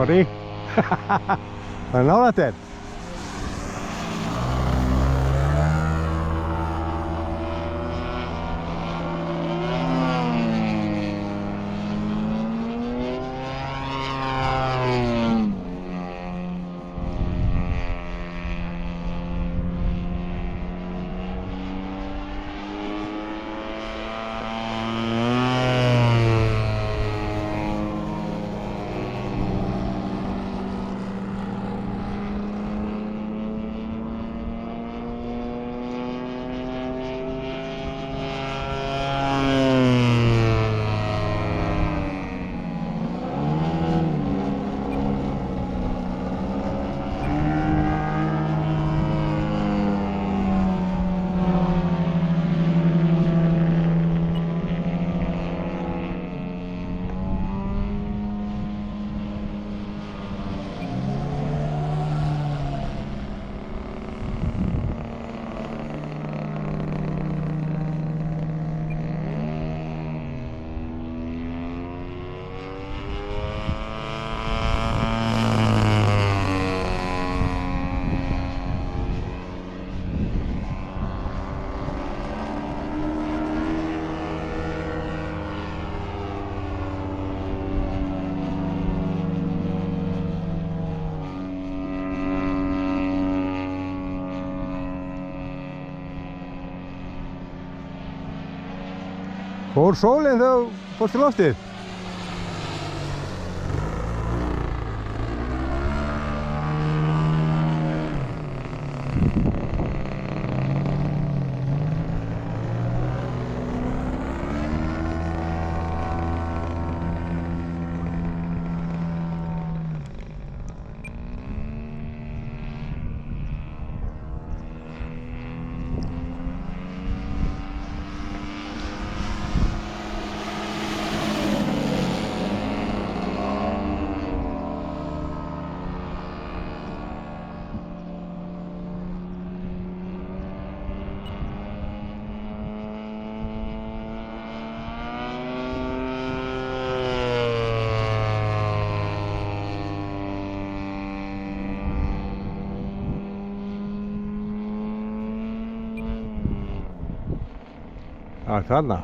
Sorry. Það nálægt þér. Fór sólinn þegar þú fórst í loftið? Já, þarna.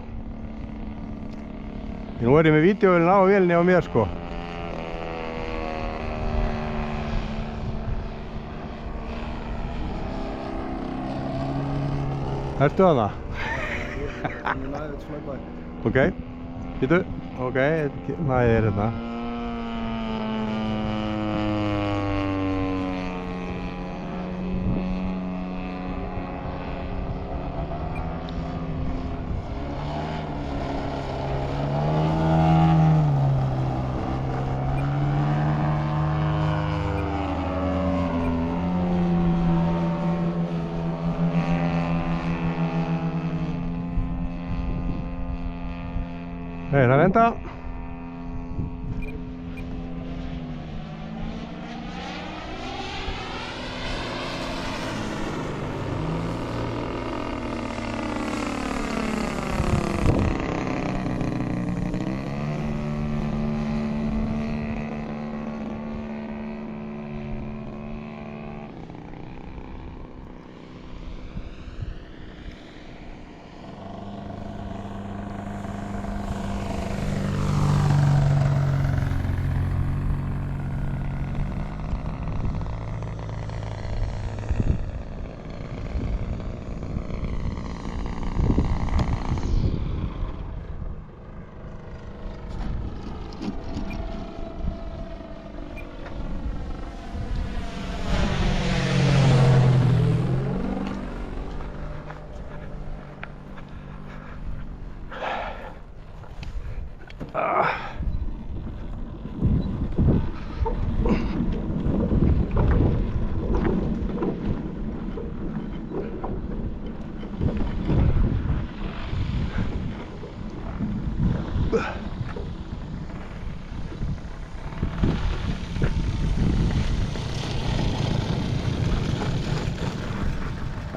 Nú er ég með vídeóvélina á vélinni á mér sko. Ertu þarna? Ok, býtu. Ok, næði er hérna. Nei, það venda.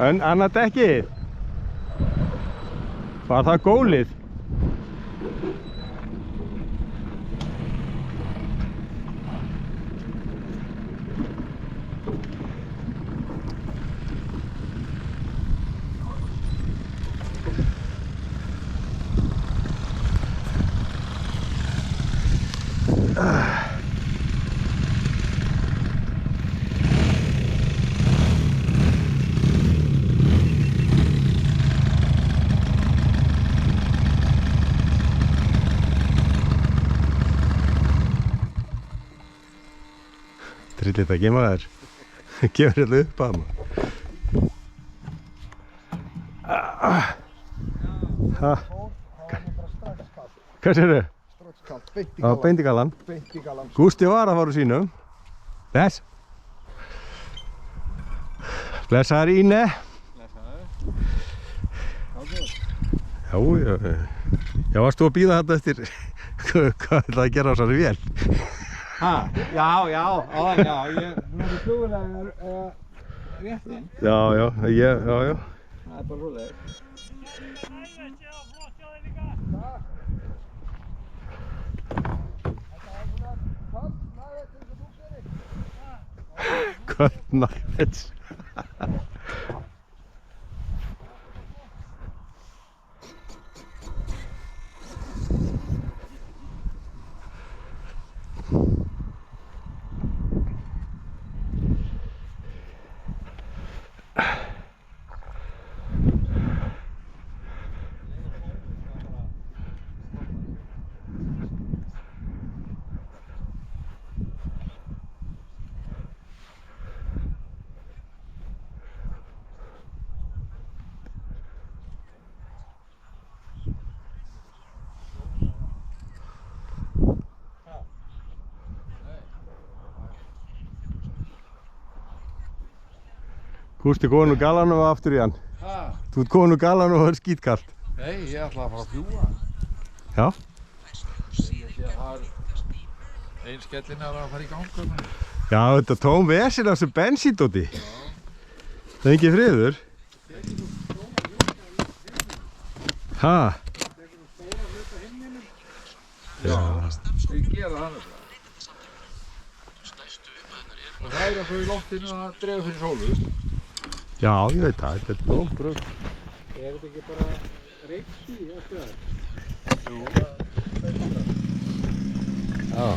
En annað dekkið. Var það gólið? Vill þetta ekki maður? Gefur þetta upp að maður. Hvað sér þau? Beint í galan. Gústi var að fara úr sínum. Bless. Blessaður Íne. Blessaður. Já, varst þú að bíða þetta eftir hvað er það að gera á þessari vél? Já, ég er flugvélar rétt inn. Já. Það er bara svoleiðis. Hvað nætt? Gústi komin úr galanum og aftur í hann. Þú ert komin úr galanum og það er skítkallt. Nei, ég ætla að fara að fljúga. Já? Ég sé að það er ein skellin að fara í gang. Já, þetta tóm vesinn af þessu bensíndóti. Það er engin friður. Ha? Já. Við gera það nefnilega. Og það er að þau í loftinu að drefa fyrir sólu. Já, ég veit það, þetta er blómbröð. Er þetta ekki bara reyksu eftir það? Jú. Já.